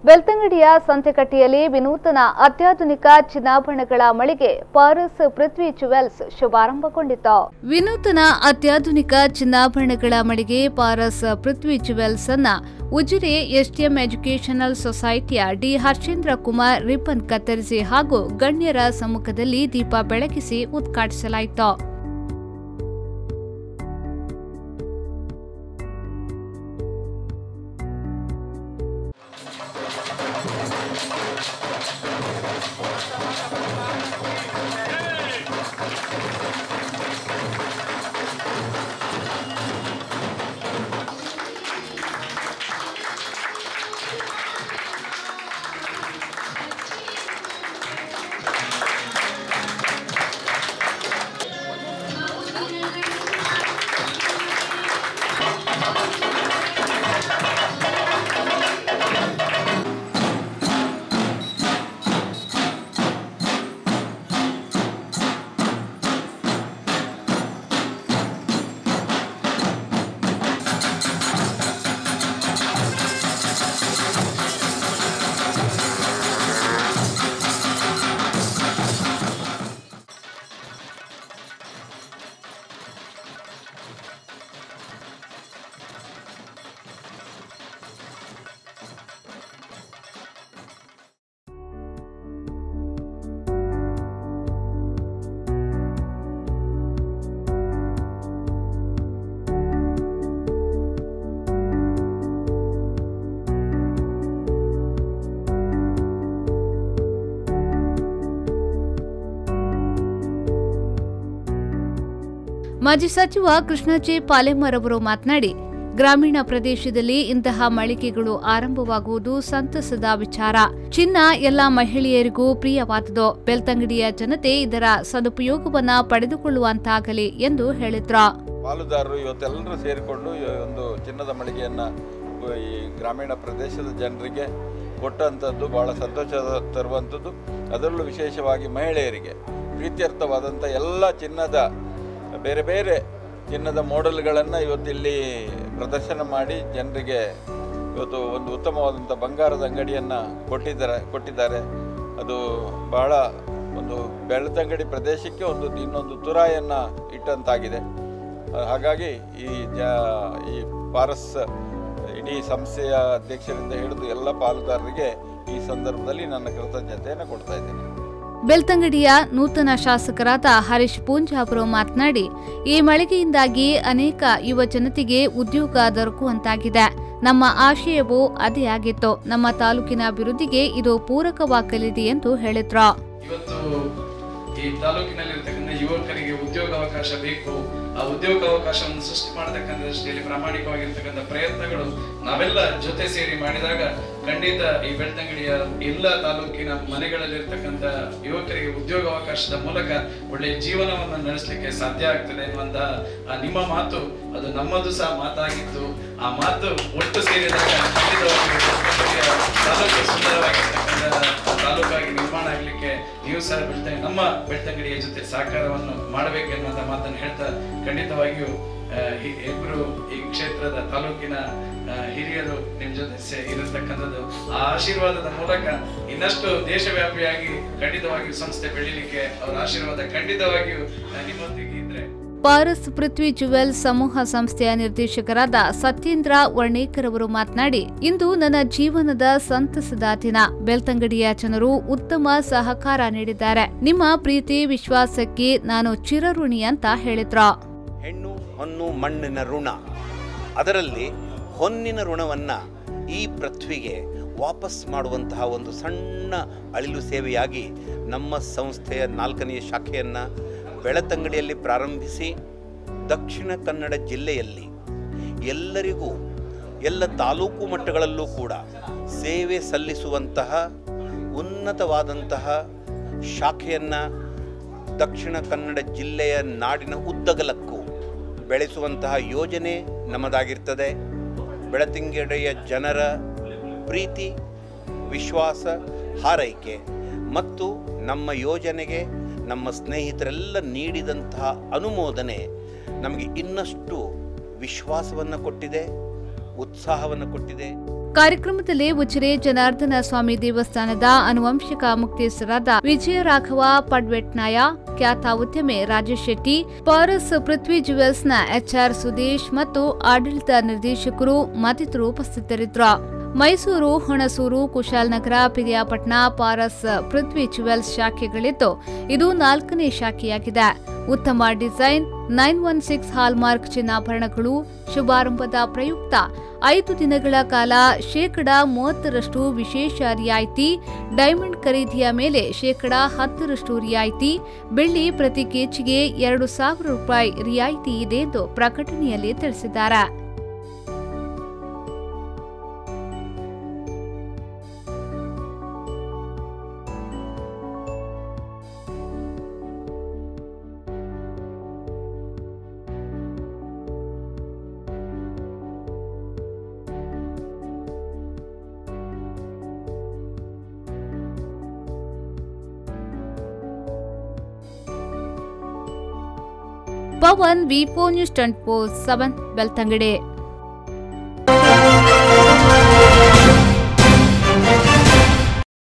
ಬೆಳ್ತಂಗಡಿಯ ಸಂತೆಕಟ್ಟೆಯಲ್ಲಿ ವಿನೂತನ ಅತ್ಯಾಧುನಿಕ ಚಿನ್ನಾಭರಣಗಳ ಮಳಿಗೆ ಪಾರಸ್ ಪೃಥ್ವಿ ಜುವೆಲ್ಸ್ ಶುಭಾರಂಭಗೊಂಡಿತು. ವಿನೂತನ ಅತ್ಯಾಧುನಿಕ ಚಿನ್ನಾಭರಣಗಳ ಮಳಿಗೆ ಪಾರಸ್ ಪೃಥ್ವಿ ಜುವೆಲ್ಸ್ ಅನ್ನ ಉಜಿರೆ ಎಸ್ಟಿಎಂ ಎಜುಕೇಷನಲ್ ಸೊಸೈಟಿಯ ಡಿ ಹರ್ಷೇಂದ್ರ ಕುಮಾರ್ ರಿಬ್ಬನ್ ಕತ್ತರಿಸಿ ಹಾಗೂ ಗಣ್ಯರ ಸಮ್ಮುಖದಲ್ಲಿ ದೀಪ ಬೆಳಗಿಸಿ ಉದ್ಘಾಟಿಸಲಾಯಿತು. ಮಾಜಿ ಸಚಿವ ಕೃಷ್ಣಾಜಿ ಪಾಲೆಮ್ಮರ್ ಅವರು ಮಾತನಾಡಿ, ಗ್ರಾಮೀಣ ಪ್ರದೇಶದಲ್ಲಿ ಇಂತಹ ಮಳಿಗೆಗಳು ಆರಂಭವಾಗುವುದು ಸಂತಸದ ವಿಚಾರ. ಚಿನ್ನ ಎಲ್ಲ ಮಹಿಳೆಯರಿಗೂ ಪ್ರಿಯವಾದುದು. ಬೆಳ್ತಂಗಡಿಯ ಜನತೆ ಇದರ ಸದುಪಯೋಗವನ್ನ ಪಡೆದುಕೊಳ್ಳುವಂತಾಗಲಿ ಎಂದು ಹೇಳಿದ್ರು. ಪಾಲುದಾರರು ಇವತ್ತೆಲ್ಲರೂ ಸೇರಿಕೊಂಡು ಒಂದು ಚಿನ್ನದ ಮಳಿಗೆಯನ್ನ ಈ ಗ್ರಾಮೀಣ ಪ್ರದೇಶದ ಜನರಿಗೆ ಕೊಟ್ಟಂಥದ್ದು ಬಹಳ ಸಂತೋಷ ತರುವಂಥದ್ದು. ಅದರಲ್ಲೂ ವಿಶೇಷವಾಗಿ ಮಹಿಳೆಯರಿಗೆ ಪ್ರೀತ್ಯರ್ಥವಾದಂಥ ಎಲ್ಲ ಚಿನ್ನದ ಬೇರೆ ಬೇರೆ ಚಿನ್ನದ ಮಾಡೆಲ್ಗಳನ್ನು ಇವತ್ತಿಲ್ಲಿ ಪ್ರದರ್ಶನ ಮಾಡಿ ಜನರಿಗೆ ಇವತ್ತು ಒಂದು ಉತ್ತಮವಾದಂಥ ಬಂಗಾರದ ಅಂಗಡಿಯನ್ನು ಕೊಟ್ಟಿದ್ದಾರೆ. ಅದು ಬಹಳ ಒಂದು ಬೆಳ್ತಂಗಡಿ ಪ್ರದೇಶಕ್ಕೆ ಇನ್ನೊಂದು ತುರಾಯನ್ನು ಇಟ್ಟಂತಾಗಿದೆ. ಹಾಗಾಗಿ ಈ ಪಾರಸ್ ಇಡೀ ಸಂಸ್ಥೆಯ ಅಧ್ಯಕ್ಷರಿಂದ ಹಿಡಿದು ಎಲ್ಲ ಪಾಲುದಾರರಿಗೆ ಈ ಸಂದರ್ಭದಲ್ಲಿ ನನ್ನ ಕೃತಜ್ಞತೆಯನ್ನು ಕೊಡ್ತಾ ಇದ್ದೇನೆ. ಬೆಳ್ತಂಗಡಿಯ ನೂತನ ಶಾಸಕರಾದ ಹರೀಶ್ ಪೂಂಜಾ ಅವರು ಮಾತನಾಡಿ, ಈ ಮಳಿಗೆಯಿಂದಾಗಿ ಅನೇಕ ಯುವ ಜನತೆಗೆ ಉದ್ಯೋಗ ದೊರಕುವಂತಾಗಿದೆ. ನಮ್ಮ ಆಶಯವೂ ಅದೇ ಆಗಿತ್ತು. ನಮ್ಮ ತಾಲೂಕಿನ ಅಭಿವೃದ್ಧಿಗೆ ಇದು ಪೂರಕವಾಗಲಿದೆ ಎಂದು ಹೇಳಿದ್ರು. ಇವತ್ತು ಈ ತಾಲೂಕಿನಲ್ಲಿರ್ತಕ್ಕಂಥ ಯುವಕರಿಗೆ ಉದ್ಯೋಗಾವಕಾಶ ಬೇಕು. ಆ ಉದ್ಯೋಗಾವಕಾಶವನ್ನು ಸೃಷ್ಟಿ ಮಾಡತಕ್ಕಂಥ ದೃಷ್ಟಿಯಲ್ಲಿ ಪ್ರಾಮಾಣಿಕವಾಗಿರ್ತಕ್ಕಂಥ ಪ್ರಯತ್ನಗಳು ನಾವೆಲ್ಲ ಜೊತೆ ಸೇರಿ ಮಾಡಿದಾಗ ಖಂಡಿತ ಈ ಬೆಳ್ತಂಗಡಿಯ ಎಲ್ಲ ತಾಲೂಕಿನ ಮನೆಗಳಲ್ಲಿರ್ತಕ್ಕಂಥ ಯುವಕರಿಗೆ ಉದ್ಯೋಗಾವಕಾಶದ ಮೂಲಕ ಒಳ್ಳೆಯ ಜೀವನವನ್ನು ನಡೆಸಲಿಕ್ಕೆ ಸಾಧ್ಯ ಆಗ್ತದೆ ಎನ್ನುವಂತಹ ನಿಮ್ಮ ಮಾತು ಅದು ನಮ್ಮದು ಸಹ ಮಾತಾಗಿದ್ದು, ಆ ಮಾತು ಒಟ್ಟು ಸೇರಿದಾಗ ತಾಲೂಕು ಸುಂದರವಾಗಿರ್ತಕ್ಕಂಥ ತಾಲೂಕಾಗಿ ನಿರ್ಮಾಣ ಆಗಲಿಕ್ಕೆ ನೀವು ಸಹ ನಮ್ಮ ಬೆಳ್ತಂಗಡಿಯ ಜೊತೆ ಸಹಕಾರವನ್ನು ಮಾಡಬೇಕೆನ್ನುವಂತ ಮಾತನ್ನು ಹೇಳ್ತಾ, ಖಂಡಿತವಾಗಿಯೂ ಇಬ್ಬರು ಈ ಕ್ಷೇತ್ರದ ತಾಲೂಕಿನ ಹಿರಿಯರು ನಿಮ್ ಜೊತೆ ಇರತಕ್ಕಂಥದ್ದು ಆ ಆಶೀರ್ವಾದದ ಮೂಲಕ ಇನ್ನಷ್ಟು ದೇಶವ್ಯಾಪಿಯಾಗಿ ಖಂಡಿತವಾಗಿಯೂ ಸಂಸ್ಥೆ ಬೆಳೀಲಿಕ್ಕೆ ಅವರ ಆಶೀರ್ವಾದ ಖಂಡಿತವಾಗಿಯೂ ನಿಮ್ಮೊಂದಿಗೆ ಇದ್ರೆ. ಪಾರಸ್ ಪೃಥ್ವಿ ಜುವೆಲ್ಸ್ ಸಮೂಹ ಸಂಸ್ಥೆಯ ನಿರ್ದೇಶಕರಾದ ಸತ್ಯೇಂದ್ರ ವರ್ಣೇಕರ್ ಅವರು ಮಾತನಾಡಿ, ಇಂದು ನನ್ನ ಜೀವನದ ಸಂತಸದ ದಿನ. ಬೆಳ್ತಂಗಡಿಯ ಜನರು ಉತ್ತಮ ಸಹಕಾರ ನೀಡಿದ್ದಾರೆ. ನಿಮ್ಮ ಪ್ರೀತಿ ವಿಶ್ವಾಸಕ್ಕೆ ನಾನು ಚಿರಋಣಿ ಅಂತ ಹೇಳಿದ್ರು. ಹೆಣ್ಣು ಹೊನ್ನು ಮಣ್ಣಿನ ಋಣ, ಅದರಲ್ಲಿ ಹೊನ್ನಿನ ಋಣವನ್ನ ಈ ಪೃಥ್ವಿಗೆ ವಾಪಸ್ ಮಾಡುವಂತಹ ಒಂದು ಸಣ್ಣ ಅಳಿಲು ಸೇವೆಯಾಗಿ ನಮ್ಮ ಸಂಸ್ಥೆಯ 4ನೇ ಶಾಖೆಯನ್ನು ಬೆಳ್ತಂಗಡಿಯಲ್ಲಿ ಪ್ರಾರಂಭಿಸಿ ದಕ್ಷಿಣ ಕನ್ನಡ ಜಿಲ್ಲೆಯಲ್ಲಿ ಎಲ್ಲರಿಗೂ ಎಲ್ಲ ತಾಲೂಕು ಮಟ್ಟಗಳಲ್ಲೂ ಕೂಡ ಸೇವೆ ಸಲ್ಲಿಸುವಂತಹ ಉನ್ನತವಾದಂತಹ ಶಾಖೆಯನ್ನು ದಕ್ಷಿಣ ಕನ್ನಡ ಜಿಲ್ಲೆಯ ನಾಡಿನ ಉದ್ದಗಲಕ್ಕೂ ಬೆಳೆಸುವಂತಹ ಯೋಜನೆ ನಮ್ಮದಾಗಿರ್ತದೆ. ಬೆಳ್ತಂಗಡಿಯ ಜನರ ಪ್ರೀತಿ, ವಿಶ್ವಾಸ, ಹಾರೈಕೆ ಮತ್ತು ನಮ್ಮ ಯೋಜನೆಗೆ ನಮ್ಮ ಸ್ನೇಹಿತರೆಲ್ಲ ನೀಡಿದಂತಹ ಅನುಮೋದನೆ ನಮಗೆ ಇನ್ನಷ್ಟು ವಿಶ್ವಾಸವನ್ನು ಕೊಟ್ಟಿದೆ, ಉತ್ಸಾಹವನ್ನು ಕೊಟ್ಟಿದೆ. ಕಾರ್ಯಕ್ರಮದಲ್ಲಿ ಉಜಿರೆ ಜನಾರ್ದನ ಸ್ವಾಮಿ ದೇವಸ್ಥಾನದ ಆನುವಂಶಿಕ ಮುಕ್ತೇಸರಾದ ವಿಜಯರಾಘವ ಪಡ್ವೆಟ್ನಾಯ, ಖ್ಯಾತ ಉದ್ಯಮಿ ರಾಜೇಶ್ ಶೆಟ್ಟಿ, ಪಾರಸ್ ಪೃಥ್ವಿ ಜುವೆಲ್ಸ್ನ ಎಚ್ಆರ್ ಸುದೇಶ್ ಮತ್ತು ಆಡಳಿತ ನಿರ್ದೇಶಕರು ಮತ್ತಿತರರು ಉಪಸ್ಥಿತರಿದ್ದರು. ಮೈಸೂರು, ಹುಣಸೂರು, ಕುಶಾಲನಗರ, ಪಿರಿಯಾಪಟ್ಟಣ ಪಾರಸ್ ಪೃಥ್ವಿ ಜುವೆಲ್ಸ್ ಶಾಖೆಗಳಿದ್ದು ಇದು 4ನೇ ಶಾಖೆಯಾಗಿದೆ. ಉತ್ತಮ ಡಿಸೈನ್ 916 ಹಾಲ್ಮಾರ್ಕ್ ಚಿನ್ನಾಭರಣಗಳು ಶುಭಾರಂಭದ ಪ್ರಯುಕ್ತ 5 ದಿನಗಳ ಕಾಲ 30% ವಿಶೇಷ ರಿಯಾಯಿತಿ, ಡೈಮಂಡ್ ಖರೀದಿಯ ಮೇಲೆ 10% ರಿಯಾಯಿತಿ, ಬೆಳ್ಳಿ ಪ್ರತಿ ಕೆಜಿಗೆ 2,000 ರೂಪಾಯಿ ರಿಯಾಯಿತಿ ಇದೆ ಎಂದು ಪ್ರಕಟಣೆಯಲ್ಲಿ ತಿಳಿಸಿದ್ದಾರೆ. ಪವನ್, ವಿ4 ನ್ಯೂಸ್ 24/7 ಬೆಳ್ತಂಗಡಿ.